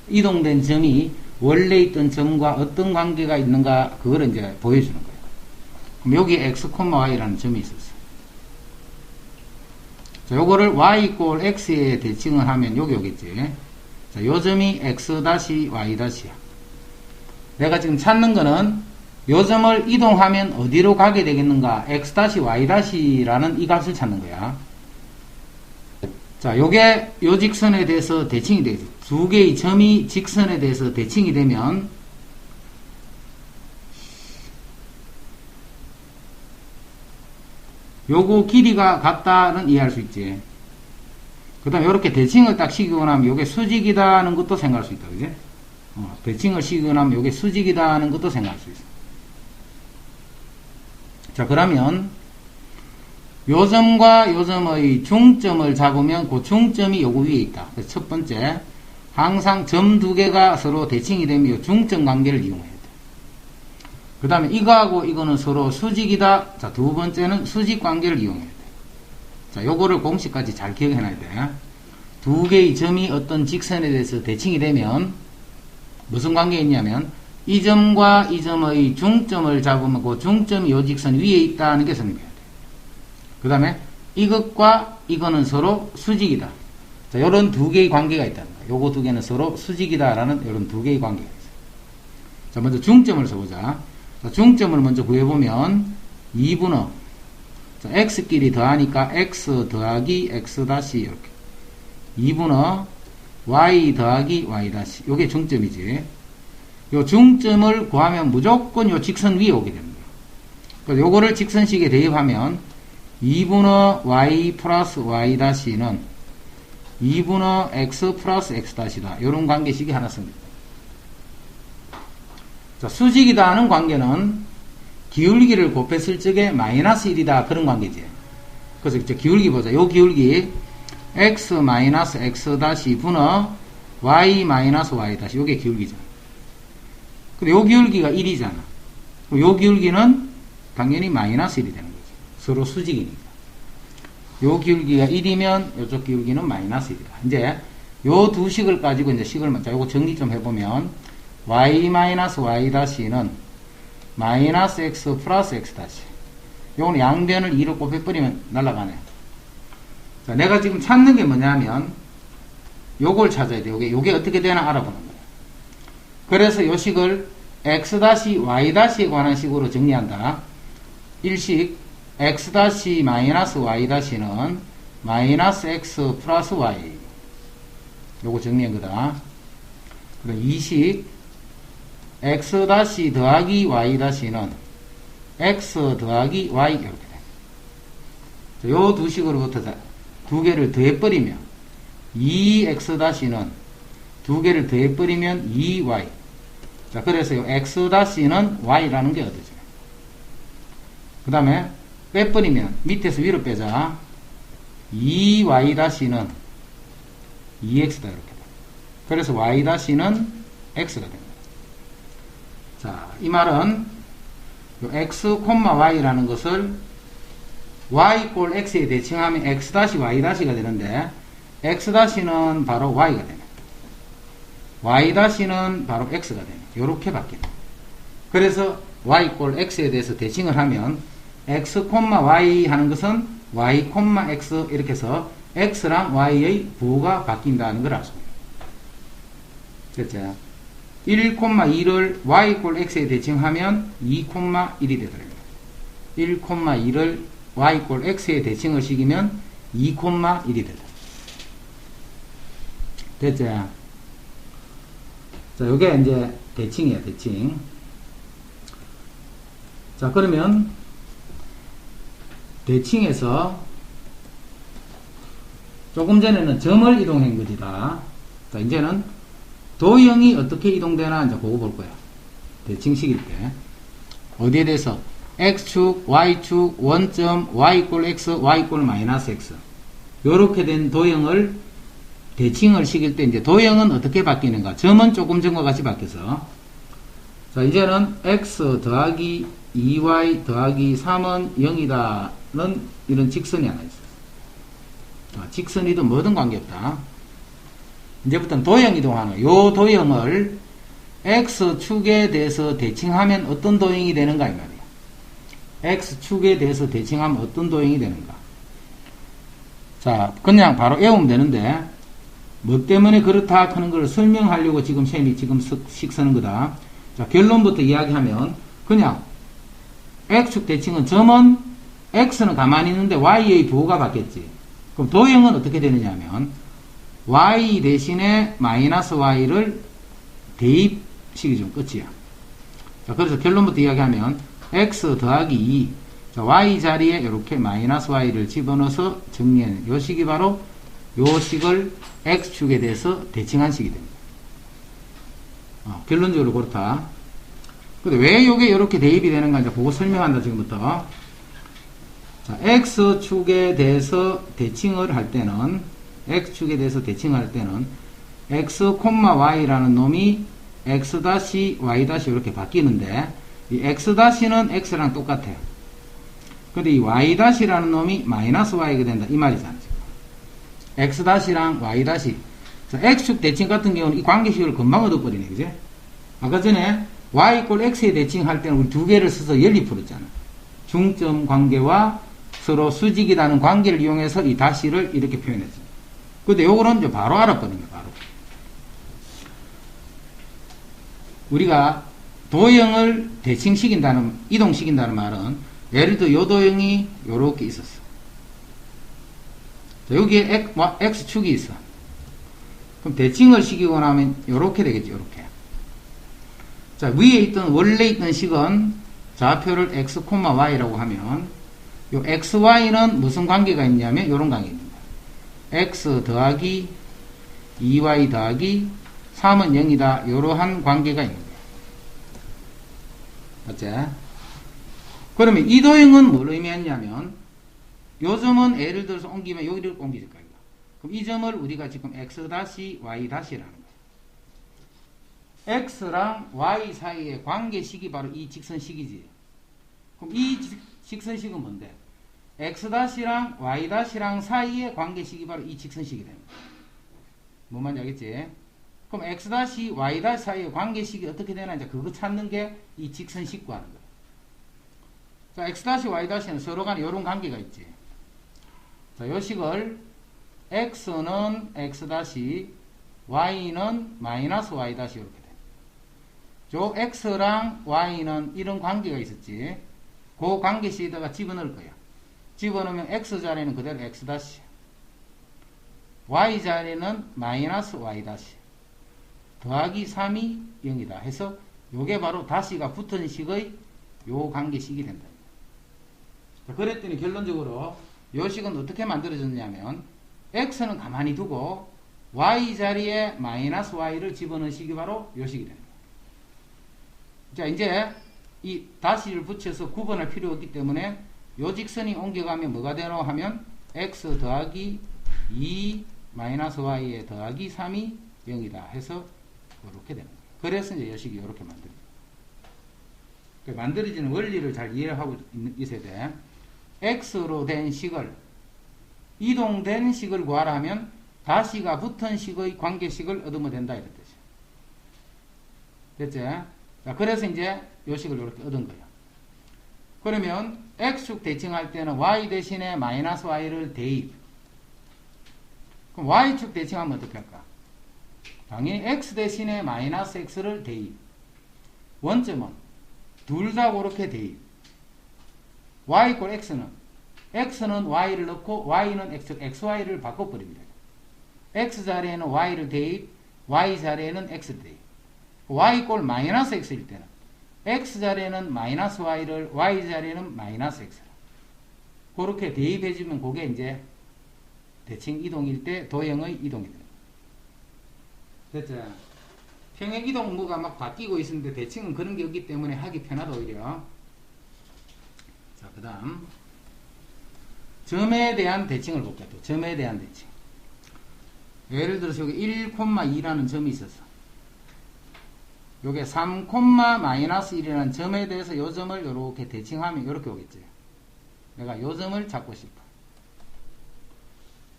이동된 점이 원래 있던 점과 어떤 관계가 있는가 그걸 이제 보여주는 거예요. 그럼 여기 x, y라는 점이 있었어요. 자, 요거를 y 꼴 x에 대칭을 하면 여기 오겠지. 자, 요 점이 x y-야. 내가 지금 찾는 거는 요 점을 이동하면 어디로 가게 되겠는가? x y-라는 이 값을 찾는 거야. 자, 요게 요 직선에 대해서 대칭이 되죠. 두 개의 점이 직선에 대해서 대칭이 되면 요거 길이가 같다는 이해할 수 있지. 그 다음에 요렇게 대칭을 딱 시키고 나면 요게 수직이다는 것도 생각할 수 있다. 그지? 대칭을 시키고 나면 요게 수직이다는 것도 생각할 수 있어. 자, 그러면 요 점과 요 점의 중점을 잡으면 그 중점이 요거 위에 있다. 그래서 첫 번째, 항상 점 두 개가 서로 대칭이 되면 요 중점 관계를 이용해야 돼. 그 다음에 이거하고 이거는 서로 수직이다. 자, 두 번째는 수직 관계를 이용해야 돼. 자, 요거를 공식까지 잘 기억해놔야 돼. 두 개의 점이 어떤 직선에 대해서 대칭이 되면 무슨 관계가 있냐면, 이 점과 이 점의 중점을 잡으면 그 중점이 요 직선 위에 있다는 게 성립해야 돼. 그 다음에 이것과 이거는 서로 수직이다. 자, 요런 두 개의 관계가 있다는 거야. 요거 두 개는 서로 수직이다라는 요런 두 개의 관계가 있어요. 자, 먼저 중점을 써보자. 자, 중점을 먼저 구해보면 2분의 자, x끼리 더하니까 x 더하기 x 다시 이렇게 2분의 y 더하기 y 다시 요게 중점이지. 요 중점을 구하면 무조건 요 직선 위에 오게 됩니다. 그래서 요거를 직선식에 대입하면 2분의 y 플러스 y 다시는 2분의 x 플러스 x 다시다. 요런 관계식이 하나 씁니다. 자, 수직이다 하는 관계는 기울기를 곱했을 적에 마이너스 1이다. 그런 관계지. 그래서 이제 기울기 보자. 요 기울기 x 마이너스 x 다시 분의 y 마이너스 y 다시 요게 기울기잖아. 근데 요 기울기가 1이잖아. 요 기울기는 당연히 마이너스 1이 되는 거지. 서로 수직이니까. 요 기울기가 1이면 요쪽 기울기는 마이너스 1이다. 이제 요 두 식을 가지고 이제 식을, 자, 요거 정리 좀 해보면 y 마이너스 y 다시는 마이너스 x 플러스 x 다시. 요거는 양변을 2로 곱해버리면 날아가네. 자, 내가 지금 찾는 게 뭐냐면 요걸 찾아야 돼. 요게 어떻게 되나 알아보는 거야. 그래서 요 식을 x 다시 y 다시에 관한 식으로 정리한다. 1식 x 다시 마이너스 y 다시는 마이너스 x 플러스 y. 요거 정리한 거다. 그럼 2식 x 다시 더하기 y 다시는 x 더하기 y 이렇게 돼. 요 두 식으로부터 두 개를 더해버리면 2x 다시는 두 개를 더해버리면 2y. 자, 그래서 요 x 다시는 y라는 게 얻어져요. 그 다음에 빼버리면 밑에서 위로 빼자. 2y 다시는 2x다 이렇게 돼. 그래서 y 다시는 x가 됩니다. 자, 이 말은 요 x, y라는 것을 y 꼴 x에 대칭하면 x 다시 y 다시가 되는데, x 다시는 바로 y가 됩니다. y 다시는 바로 x가 됩니다. 요렇게 바뀝니다. 그래서 y 꼴 x에 대해서 대칭을 하면 x, y 하는 것은 y, x 이렇게 해서 x랑 y의 부호가 바뀐다는 걸 알 수 있습니다. 됐죠? 1,2를 y 꼴 x에 대칭하면 2,1이 되더랍니다. 1,2를 y 꼴 x에 대칭을 시키면 2,1이 되더랍니다. 됐죠? 자, 요게 이제 대칭이에요, 대칭. 자, 그러면 대칭에서 조금 전에는 점을 이동한 것이다. 자, 이제는 도형이 어떻게 이동되나 이제 그거 볼 거야. 대칭식일 때. 어디에 대해서? x축, y축, 원점, y 꼴 x, y 꼴 마이너스 x. 요렇게 된 도형을 대칭을 시킬 때 이제 도형은 어떻게 바뀌는가? 점은 조금 전과 같이 바뀌어서. 자, 이제는 x 더하기 2y 더하기 3은 0이다는 이런 직선이 하나 있어요. 직선이든 뭐든 관계없다. 이제부터는 도형 이동하는 요 도형을 x축에 대해서 대칭하면 어떤 도형이 되는가 이 말이에요. x축에 대해서 대칭하면 어떤 도형이 되는가. 자, 그냥 바로 외우면 되는데 뭐 때문에 그렇다 하는 걸 설명하려고 지금 셈이 지금 식 쓰는 거다. 자, 결론부터 이야기하면 그냥 x축 대칭은 점은 x는 가만히 있는데 y의 부호가 바뀌었지. 그럼 도형은 어떻게 되느냐 하면 y 대신에 마이너스 y를 대입시키면 끝이야. 자, 그래서 결론부터 이야기하면 x 더하기 2, 자, y 자리에 이렇게 마이너스 y를 집어넣어서 정리하는 요 식이 바로 요 식을 x축에 대해서 대칭한 식이 됩니다. 결론적으로 그렇다. 근데 왜 요게 이렇게 대입이 되는가 이제 그거 설명한다 지금부터. 자, x축에 대해서 대칭을 할 때는 x축에 대해서 대칭할 때는 x, y라는 놈이 x y 이렇게 바뀌는데 이 x-는 x랑 똑같아요. 근데 이 y-라는 놈이 마이너스 y가 된다 이 말이잖아요. x-랑 y-. 자, x축 대칭 같은 경우는 이 관계식을 금방 얻어버리네, 그지? 아까 전에 y 꼴 x에 대칭할 때는 우리 두 개를 써서 연립 풀었잖아. 중점 관계와 서로 수직이라는 관계를 이용해서 이 다시를 이렇게 표현했죠. 근데 요거는 이제 바로 알아버린 거야, 바로. 우리가 도형을 대칭시킨다는, 이동시킨다는 말은 예를 들어 요 도형이 요렇게 있었어. 자, 여기에 x축이 있어. 그럼 대칭을 시키고 나면 요렇게 되겠지, 요렇게. 자, 위에 있던, 원래 있던 식은 좌표를 x, y라고 하면 요 xy는 무슨 관계가 있냐면 요런 관계입니다. x 더하기 2y 더하기 3은 0이다. 요러한 관계가 있는 거예요. 맞지? 그러면 이 도형은 뭘 의미했냐면 요 점은 예를 들어서 옮기면 여기를 옮기질 거예요. 그럼 이 점을 우리가 지금 x-y-라는 거예요. x랑 y 사이의 관계식이 바로 이 직선식이지. 그럼 이 직선식은 뭔데? x-랑 y-랑 사이의 관계식이 바로 이 직선식이 됩니다. 뭔 말인지 알겠지? 그럼 x-, y- 사이의 관계식이 어떻게 되나 이제 그거 찾는 게 이 직선식과 하는 거예요. 자, x-, y-는 서로 간에 이런 관계가 있지. 자, 요 식을 x는 x-, y는 마이너스 y- 이렇게 돼. 저 x랑 y는 이런 관계가 있었지. 그 관계식에다가 집어넣을 거야. 집어넣으면 x 자리는 그대로 x-, y 자리는 마이너스 y-, 더하기 3이 0이다 해서 요게 바로 다시가 붙은 식의 요 관계식이 된다. 자, 그랬더니 결론적으로 요 식은 어떻게 만들어졌냐면 x는 가만히 두고 y 자리에 마이너스 y를 집어넣은 식이 바로 요 식이 됩니다. 자, 이제 이 다시를 붙여서 구분할 필요 없기 때문에 요 직선이 옮겨가면 뭐가 되노 하면 x 더하기 2 마이너스 y에 더하기 3이 0이다 해서 이렇게 되는 거예요. 그래서 이제 요 식이 이렇게 만들어져요. 만들어지는 원리를 잘 이해하고 있어야 돼. x로 된 식을, 이동된 식을 구하라 하면 다시가 붙은 식의 관계식을 얻으면 된다 이런 뜻이에요. 됐지? 자, 그래서 이제 요 식을 이렇게 얻은 거예요. 그러면 x축 대칭할 때는 y 대신에 마이너스 y를 대입. 그럼 y축 대칭하면 어떻게 할까? 당연히 x 대신에 마이너스 x를 대입. 원점은 둘 다 그렇게 대입. y 이꼴 x는 y를 넣고 y는 xy를 바꿔버립니다. x 자리에는 y를 대입, y 자리에는 x를 대입. y 이꼴 마이너스 x일 때는 x 자리에는 마이너스 y를, y 자리에는 마이너스 x를. 그렇게 대입해주면 그게 이제 대칭 이동일 때 도형의 이동이 됩니다. 됐죠? 평행 이동 뭐가 막 바뀌고 있는데 대칭은 그런 게 없기 때문에 하기 편하다 오히려. 자, 그 다음 점에 대한 대칭을 볼게요. 또 점에 대한 대칭. 예를 들어서 여기 1,2라는 점이 있었어. 요게 3,-1이라는 점에 대해서 요 점을 이렇게 대칭하면 이렇게 오겠지. 내가 요 점을 잡고 싶어.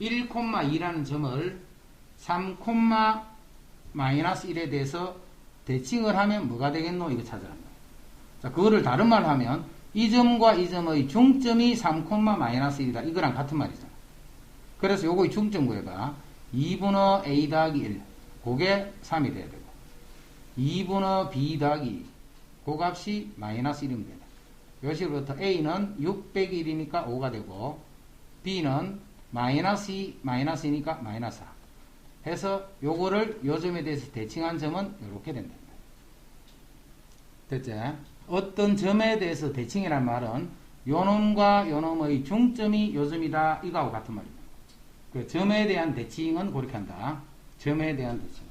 1,2라는 점을 3,-1에 대해서 대칭을 하면 뭐가 되겠노? 이거 찾아라. 자, 그거를 다른 말로 하면 이 점과 이 점의 중점이 3,-1이다. 이거랑 같은 말이잖아. 그래서 요거의 중점 구해봐. 2분의 a 더하기 1. 그게 3이 돼야 되고. 2분의 b 더하기 그 값이 마이너스 1이면 되네. 요식으로부터 a는 601이니까 5가 되고 b는 마이너스 2, 마이너스 2니까 마이너스 4 해서 요거를 요 점에 대해서 대칭한 점은 이렇게 된다. 됐지? 어떤 점에 대해서 대칭이란 말은 요놈과 요놈의 중점이 요 점이다 이거하고 같은 말입니다. 그 점에 대한 대칭은 그렇게 한다. 점에 대한 대칭.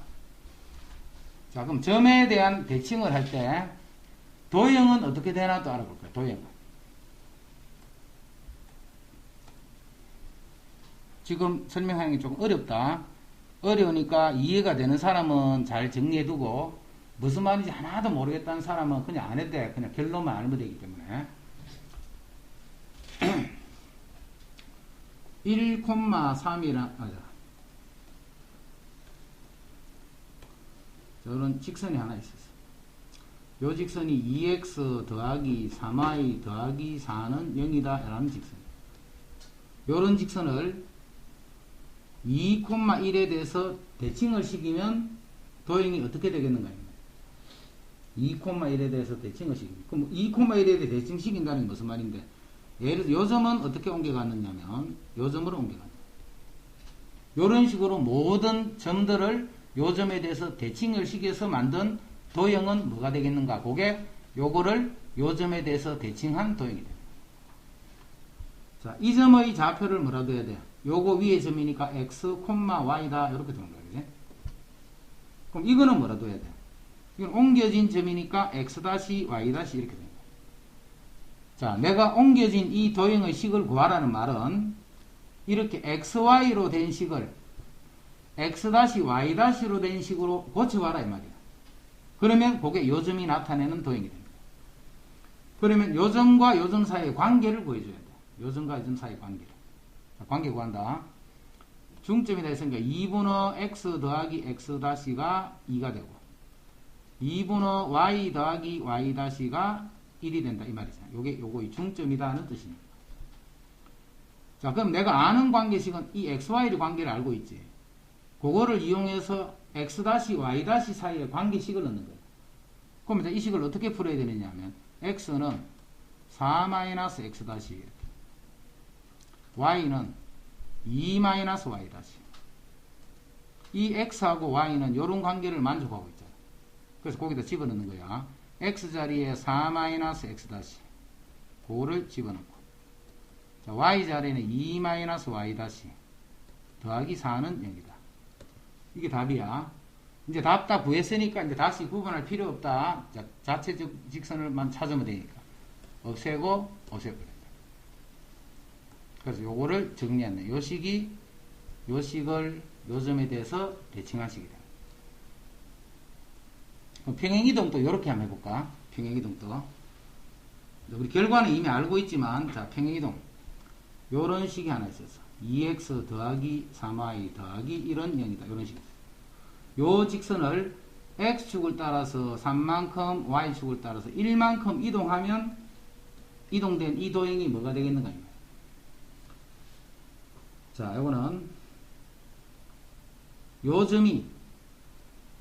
자, 그럼 점에 대한 대칭을 할 때 도형은 어떻게 되나 또 알아볼까요? 도형은. 지금 설명하는 게 조금 어렵다. 어려우니까 이해가 되는 사람은 잘 정리해두고 무슨 말인지 하나도 모르겠다는 사람은 그냥 안 해도 돼. 그냥 결론만 알면 되기 때문에. 1,3이라 맞아. 저런 직선이 하나 있었어. 요 직선이 2x 더하기 3y 더하기 4는 0이다 라는 직선. 요런 직선을 2,1에 대해서 대칭을 시키면 도형이 어떻게 되겠는가? 2,1에 대해서 대칭을 시키면. 그럼 2,1에 대해 대칭 시킨다는 게 무슨 말인데? 예를 들어 요 점은 어떻게 옮겨갔느냐면 요 점으로 옮겨갔다. 요런 식으로 모든 점들을 요 점에 대해서 대칭을 시켜서 만든 도형은 뭐가 되겠는가? 그게 요거를 요 점에 대해서 대칭한 도형이 됩니다. 자, 이 점의 좌표를 뭐라 둬야 돼? 요거 위에 점이니까 x, y다. 이렇게 되는 거야. 그지? 그럼 이거는 뭐라 둬야 돼? 이건 옮겨진 점이니까 x-, y- 이렇게 됩니다. 자, 내가 옮겨진 이 도형의 식을 구하라는 말은 이렇게 xy로 된 식을 x-y-로 된 식으로 고쳐봐라 이 말이야. 그러면 그게 요 점이 나타내는 도형이 됩니다. 그러면 요 점과 요 점 사이의 관계를 구해줘야 돼. 요 점과 요 점 사이의 관계를. 자, 관계 구한다. 중점이다 했으니까 2분의 x 더하기 x-가 2가 되고 2분의 y 더하기 y-가 1이 된다 이 말이잖아. 요거 중점이다는 뜻입니다. 자, 그럼 내가 아는 관계식은 이 xy의 관계를 알고 있지. 그거를 이용해서 x-y- 사이의 관계식을 넣는 거예요. 그럼 이 식을 어떻게 풀어야 되느냐 하면 x는 4-x- 이렇게, y는 2-y-. 이 x하고 y는 이런 관계를 만족하고 있잖아. 그래서 거기다 집어넣는 거야. x 자리에 4-x- 그거를 집어넣고, 자, y 자리에는 2-y- 더하기 4는 0이다. 이게 답이야. 이제 답 다 구했으니까 이제 다시 구분할 필요 없다. 자, 자체적 직선을만 찾으면 되니까. 없애고, 없애버린다. 그래서 요거를 정리했네. 요 식이, 요 식을 요 점에 대해서 대칭한 식이다. 그럼 평행이동도 요렇게 한번 해볼까? 평행이동도. 우리 결과는 이미 알고 있지만, 자, 평행이동. 요런 식이 하나 있었어. 2x 더하기 3y 더하기 1은 0이다. 요런 식이 있어. 요 직선을 x축을 따라서 3만큼, y축을 따라서 1만큼 이동하면 이동된 이 도형이 뭐가 되겠는가? 자, 요거는 요 점이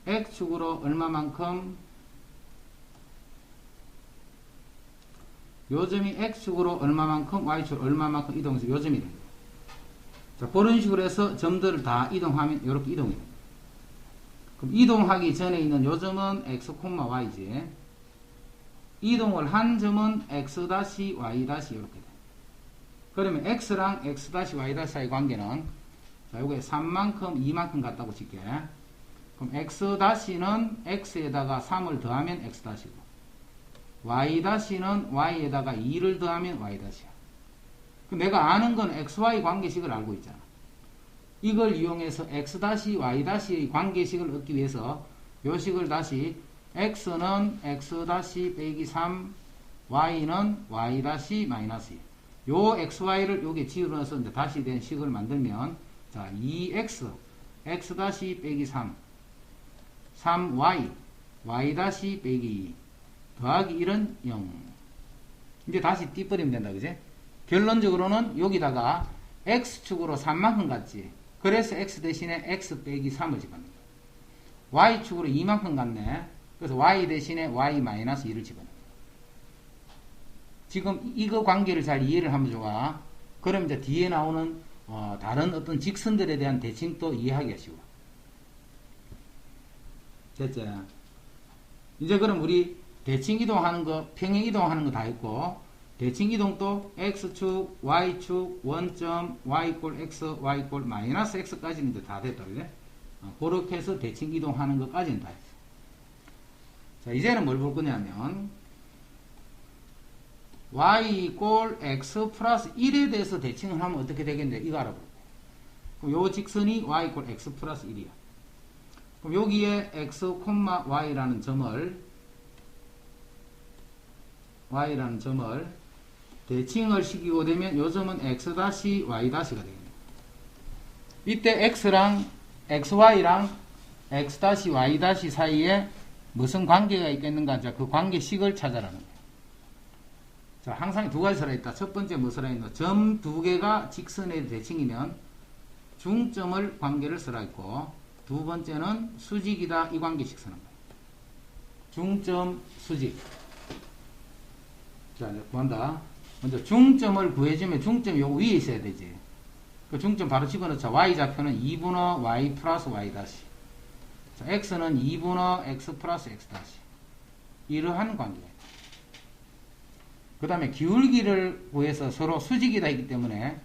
x축으로 얼마만큼, 요 점이 x축으로 얼마만큼, y축으로 얼마만큼 이동해서 요 점이 됩니다. 자, 그런 식으로 해서 점들을 다 이동하면 이렇게 이동이 됩니다. 그럼 이동하기 전에 있는 요 점은 x, y지. 이동을 한 점은 x-y- 이렇게 돼. 그러면 x랑 x-y- 사이 관계는, 자, 요게 3만큼 2만큼 같다고 칠게. 그럼 x-는 x에다가 3을 더하면 x-고, y-는 y에다가 2를 더하면 y-야. 그럼 내가 아는 건 xy 관계식을 알고 있잖아. 이걸 이용해서 x-y-의 관계식을 얻기 위해서 요 식을 다시 x는 x-3, y는 y--2. 요 xy를 여기에 집어넣어서 이제 다시 된 식을 만들면, 자, 2x, x-3, 3y, y-2 더하기 1은 0. 이제 다시 띠버리면 된다, 그지? 결론적으로는 여기다가 x축으로 3만큼 갔지. 그래서 x 대신에 x-3을 집어넣는다. y축으로 2만큼 갔네. 그래서 y 대신에 y-2를 집어넣는다. 지금 이거 관계를 잘 이해를 하면 좋아. 그럼 이제 뒤에 나오는 다른 어떤 직선들에 대한 대칭도 이해하기가 쉬워. 됐죠? 이제 그럼 우리 대칭 이동하는 거, 평행 이동하는 거 다 했고, 대칭 이동도 x축, y축, 원점, y = x, y = -x까지는 이제 다 됐다. 그래? 그렇게 해서 대칭 이동하는 것까지는 다 했어. 자, 이제는 뭘 볼 거냐면, y = x 플러스 1에 대해서 대칭을 하면 어떻게 되겠는데, 이거 알아볼 거야. 그럼 요 직선이 y = x 플러스 1이야. 그럼 여기에 x, y라는 점을 대칭을 시키고 되면 요 점은 x-y-가 되겠네요. 이때 x랑 xy랑 x-y- 사이에 무슨 관계가 있겠는가? 자, 그 관계식을 찾아라는 거예요. 자, 항상 두 가지 살아있다. 첫 번째 뭐 살아있노? 점 두 개가 직선의 대칭이면 중점을 관계를 살아있고, 두 번째는 수직이다. 이 관계식 쓰는 거예요. 중점, 수직. 자, 이제 구한다. 먼저 중점을 구해주면 중점이 요거 위에 있어야 되지. 그 중점 바로 집어넣자. y좌표는 2분의 y 플러스 y 다시. 자, x는 2분의 x 플러스 x 다시. 이러한 관계가 있다. 그 다음에 기울기를 구해서 서로 수직이다 했기 때문에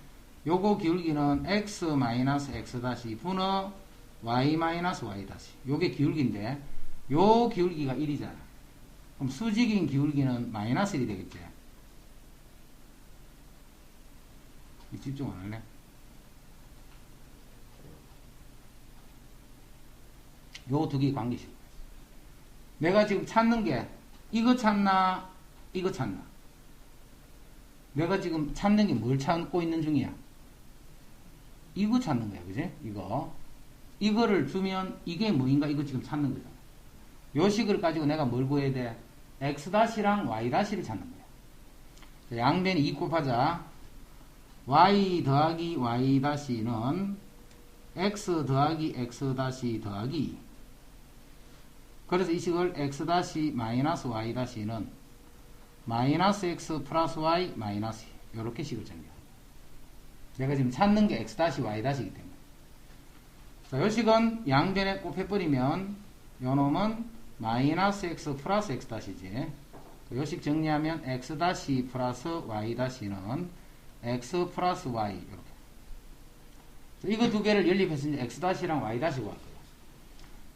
요거 기울기는 x 마이너스 x 다시 분의 y 마이너스 y 다시. 요게 기울기인데 요 기울기가 1이잖아. 그럼 수직인 기울기는 마이너스 1이 되겠지. 집중 안 할래? 요 두 개의 관계식. 내가 지금 찾는 게 이거 찾나 이거 찾나? 내가 지금 찾는 게 뭘 찾고 있는 중이야? 이거 찾는 거야, 그지? 이거를 주면 이게 뭐인가 이거 지금 찾는 거잖아. 요 식을 가지고 내가 뭘 구해야 돼? x-랑 y-를 찾는 거야. 양변이 2 곱하자. y 더하기 y-는 x 더하기 x 더하기 2. 그래서 이 식을 x-y-는 마이너스 x 플러스 y 마이너스 2. 요렇게 식을 정리해. 내가 지금 찾는 게 x-y-이기 때문에. 자, 요 식은 양변에 곱해버리면 요 놈은 마이너스 x 플러스 x-지. 요 식 정리하면 x- 플러스 y-는 x 플러스 y 이렇게. 이거 두 개를 연립해서 x-랑 y-고 할 거예요.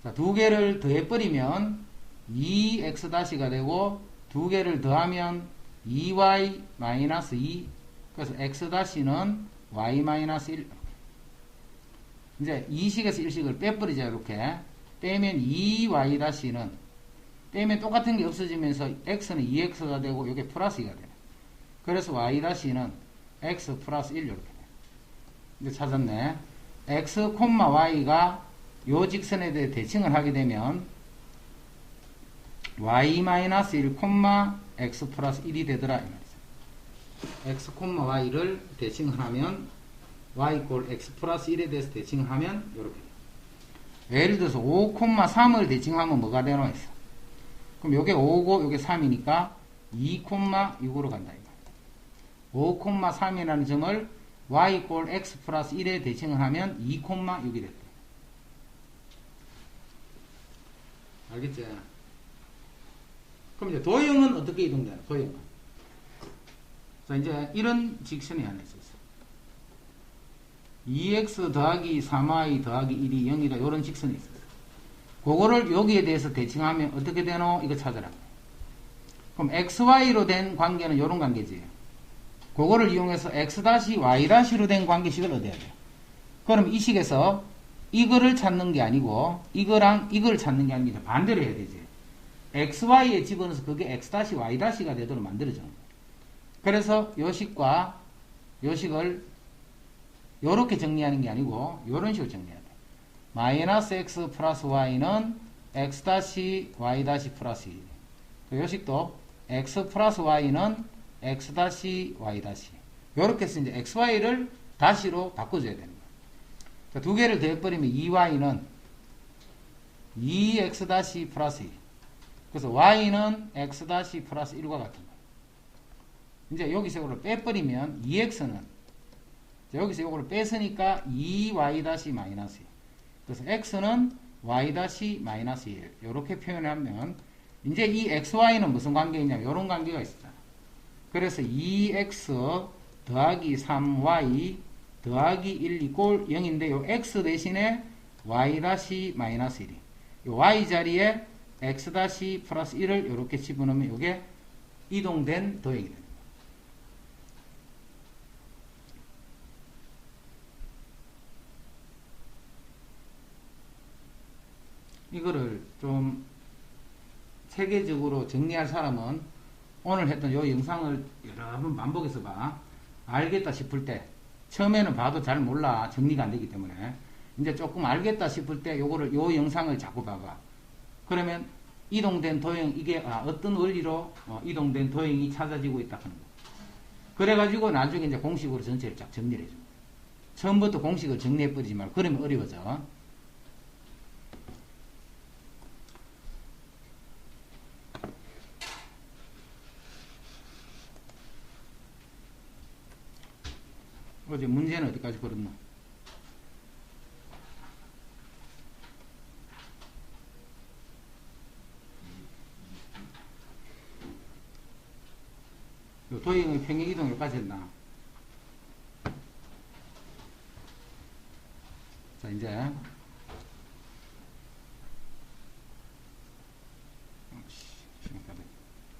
자, 두 개를 더해버리면 2x-가 되고 두 개를 더하면 2y 마이너스 2. 그래서 x-는 y 마이너스 1. 이제 2식에서 1식을 빼버리자. 이렇게 빼면 2y-는 빼면 똑같은 게 없어지면서 x는 2x가 되고 이게 플러스 2가 되네. 그래서 y-는 x 플러스 1 이렇게 돼. 이제 찾았네. x, y가 요 직선에 대해 대칭을 하게 되면 y-1, x 플러스 1이 되더라 이 말이죠. x, y를 대칭하면 y 꼴 x 플러스 1에 대해서 대칭하면 이렇게 돼요. 예를 들어서 5, 3을 대칭하면 뭐가 되노 했어. 그럼 요게 5고 요게 3이니까 2, 6으로 간다 이거. 5, 3이라는 점을 y 꼴 x 플러스 1에 대칭을 하면 2, 6이 됐다. 알겠지? 그럼 이제 도형은 어떻게 이동되나? 도형은. 자, 이제 이런 직선이 하나 있었어. 2x 더하기 3y 더하기 1이 0이다. 이런 직선이 있었어. 그거를 여기에 대해서 대칭하면 어떻게 되노? 이거 찾으라. 그럼 xy로 된 관계는 이런 관계지. 그거를 이용해서 x-y-로 된 관계식을 얻어야 돼. 그럼 이 식에서 이거를 찾는 게 아니고 이거랑 이걸 찾는 게 아니라 반대로 해야 되지. xy에 집어넣어서 그게 x-y-가 되도록 만들어주는 거야. 그래서 요 식과 요 식을 요렇게 정리하는 게 아니고 요런 식으로 정리해야 돼. 마이너스 x 플러스 y는 x-y 플러스 1. 요 식도 x 플러스 y는 x-y 요렇게 해서 이제 xy를 다시로 바꿔줘야 되는 거야. 자, 두 개를 더해버리면 2y는 2x- 플러스 1. 그래서 y는 x- 플러스 1과 같은 거야. 이제 여기서 이거를 빼버리면 2x는 여기서 이거를 뺐으니까 2y- 마이너스 1. 그래서 x는 y- 마이너스 1 이렇게 표현하면 이제 이 xy는 무슨 관계이냐 이런 관계가 있어요. 그래서 2x 더하기 3y 더하기 1 이꼴 0인데 요 x 대신에 y- 마이너스 1이 요 y 자리에 x- 플러스 1을 이렇게 집어넣으면 이게 이동된 도형이 됩니다. 이거를 좀 체계적으로 정리할 사람은 오늘 했던 요 영상을 여러 번 반복해서 봐. 알겠다 싶을 때 처음에는 봐도 잘 몰라. 정리가 안 되기 때문에 이제 조금 알겠다 싶을 때 요거를 요 영상을 자꾸 봐봐. 그러면 이동된 도형 이게 어떤 원리로 이동된 도형이 찾아지고 있다 하는 거. 그래가지고 나중에 이제 공식으로 전체를 쫙 정리를 해줘. 처음부터 공식을 정리해버리지 말고 그러면 어려워져. 어제 문제는 어디까지 걸었노? 도형의 평행 이동 여기까지 했나? 자, 이제